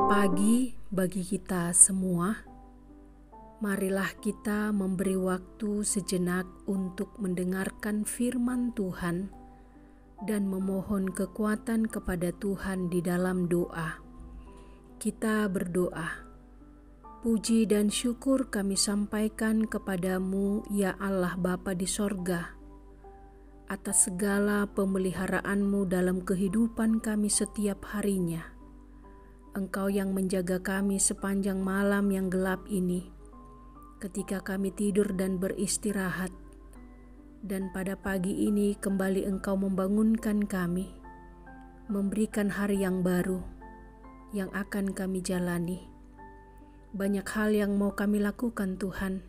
Pagi bagi kita semua, marilah kita memberi waktu sejenak untuk mendengarkan firman Tuhan dan memohon kekuatan kepada Tuhan di dalam doa. Kita berdoa. Puji dan syukur kami sampaikan kepadamu, ya Allah Bapa di sorga, atas segala pemeliharaanmu dalam kehidupan kami setiap harinya. Engkau yang menjaga kami sepanjang malam yang gelap ini, ketika kami tidur dan beristirahat. Dan pada pagi ini kembali Engkau membangunkan kami, memberikan hari yang baru yang akan kami jalani. Banyak hal yang mau kami lakukan Tuhan,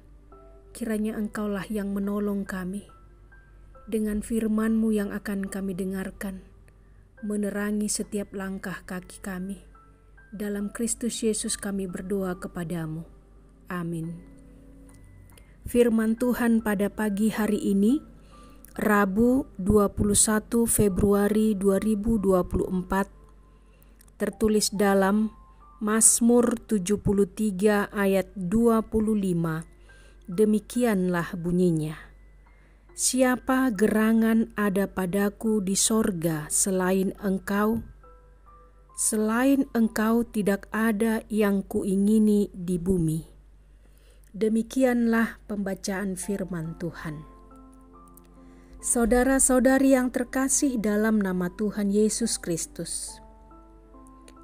kiranya Engkaulah yang menolong kami. Dengan firman-Mu yang akan kami dengarkan, menerangi setiap langkah kaki kami. Dalam Kristus Yesus kami berdoa kepadamu. Amin. Firman Tuhan pada pagi hari ini, Rabu 21 Februari 2024, tertulis dalam Mazmur 73 ayat 25. Demikianlah bunyinya. Siapa gerangan ada padaku di sorga selain Engkau? Selain Engkau tidak ada yang kuingini di bumi. Demikianlah pembacaan firman Tuhan. Saudara-saudari yang terkasih dalam nama Tuhan Yesus Kristus,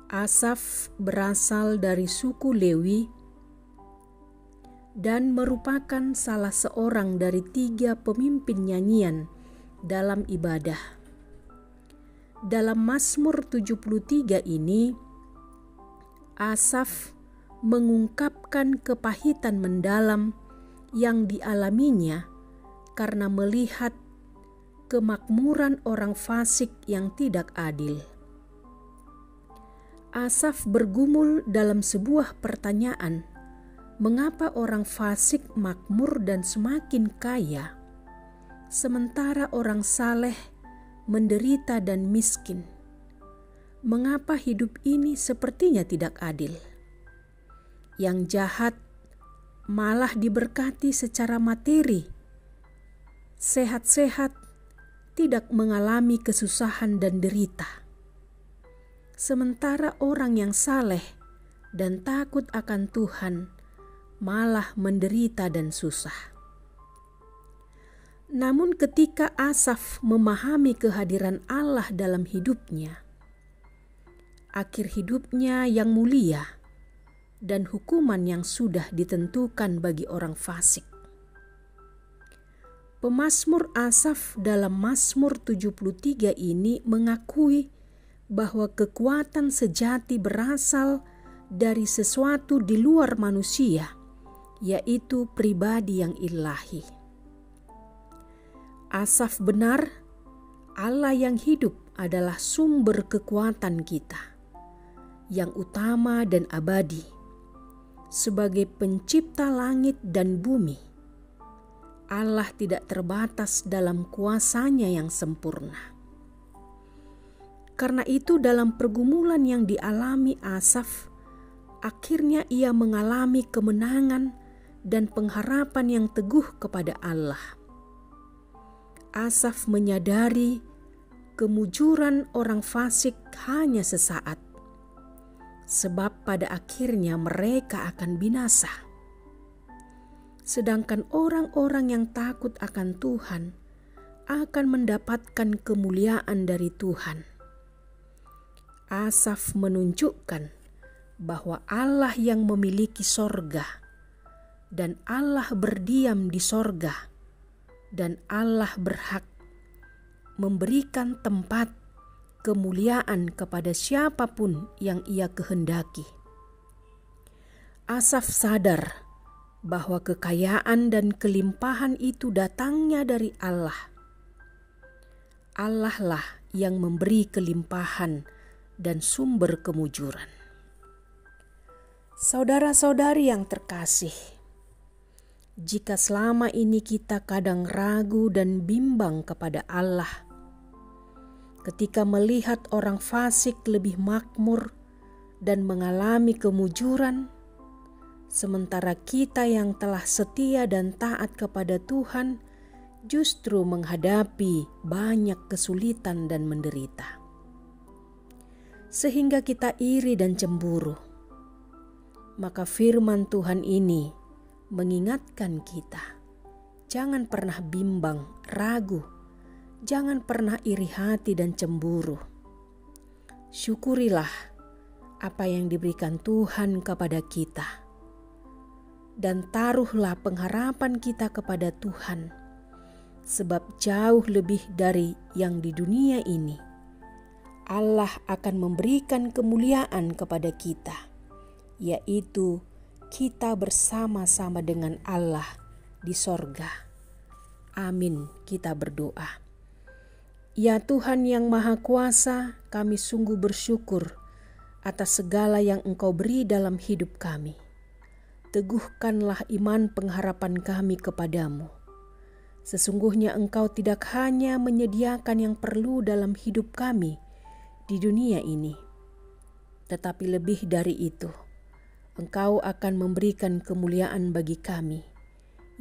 Asaf berasal dari suku Lewi dan merupakan salah seorang dari 3 pemimpin nyanyian dalam ibadah. Dalam Mazmur 73 ini, Asaf mengungkapkan kepahitan mendalam yang dialaminya karena melihat kemakmuran orang fasik yang tidak adil. Asaf bergumul dalam sebuah pertanyaan, mengapa orang fasik makmur dan semakin kaya, sementara orang saleh menderita dan miskin? Mengapa hidup ini sepertinya tidak adil? Yang jahat malah diberkati secara materi, sehat-sehat, tidak mengalami kesusahan dan derita. Sementara orang yang saleh dan takut akan Tuhan malah menderita dan susah. Namun ketika Asaf memahami kehadiran Allah dalam hidupnya, akhir hidupnya yang mulia, dan hukuman yang sudah ditentukan bagi orang fasik. Pemazmur Asaf dalam Mazmur 73 ini mengakui bahwa kekuatan sejati berasal dari sesuatu di luar manusia, yaitu pribadi yang ilahi. Asaf benar, Allah yang hidup adalah sumber kekuatan kita, yang utama dan abadi, sebagai pencipta langit dan bumi. Allah tidak terbatas dalam kuasanya yang sempurna. Karena itu dalam pergumulan yang dialami Asaf, akhirnya ia mengalami kemenangan dan pengharapan yang teguh kepada Allah. Asaf menyadari kemujuran orang fasik hanya sesaat, sebab pada akhirnya mereka akan binasa. Sedangkan orang-orang yang takut akan Tuhan akan mendapatkan kemuliaan dari Tuhan. Asaf menunjukkan bahwa Allah yang memiliki sorga, dan Allah berdiam di sorga, dan Allah berhak memberikan tempat kemuliaan kepada siapapun yang Ia kehendaki. Asaf sadar bahwa kekayaan dan kelimpahan itu datangnya dari Allah. Allah lah yang memberi kelimpahan dan sumber kemujuran. Saudara-saudari yang terkasih, jika selama ini kita kadang ragu dan bimbang kepada Allah, ketika melihat orang fasik lebih makmur dan mengalami kemujuran, sementara kita yang telah setia dan taat kepada Tuhan justru menghadapi banyak kesulitan dan menderita. Sehingga kita iri dan cemburu. Maka firman Tuhan ini mengingatkan kita, jangan pernah bimbang, ragu, jangan pernah iri hati dan cemburu. Syukurilah apa yang diberikan Tuhan kepada kita, dan taruhlah pengharapan kita kepada Tuhan, sebab jauh lebih dari yang di dunia ini, Allah akan memberikan kemuliaan kepada kita, yaitu kita bersama-sama dengan Allah di sorga. Amin, kita berdoa. Ya Tuhan yang Maha Kuasa, kami sungguh bersyukur atas segala yang Engkau beri dalam hidup kami. Teguhkanlah iman pengharapan kami kepadamu. Sesungguhnya Engkau tidak hanya menyediakan yang perlu dalam hidup kami di dunia ini, tetapi lebih dari itu, Engkau akan memberikan kemuliaan bagi kami,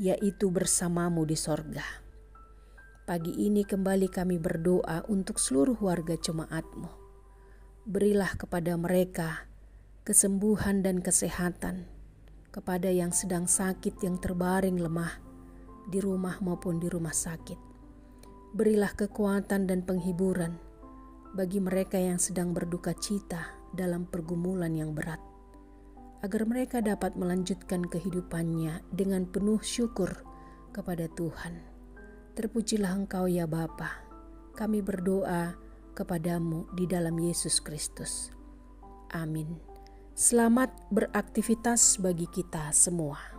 yaitu bersamamu di sorga. Pagi ini kembali kami berdoa untuk seluruh warga jemaat-Mu. Berilah kepada mereka kesembuhan dan kesehatan, kepada yang sedang sakit, yang terbaring lemah di rumah maupun di rumah sakit. Berilah kekuatan dan penghiburan bagi mereka yang sedang berduka cita dalam pergumulan yang berat, agar mereka dapat melanjutkan kehidupannya dengan penuh syukur kepada Tuhan. Terpujilah Engkau ya Bapa. Kami berdoa kepadamu di dalam Yesus Kristus. Amin. Selamat beraktivitas bagi kita semua.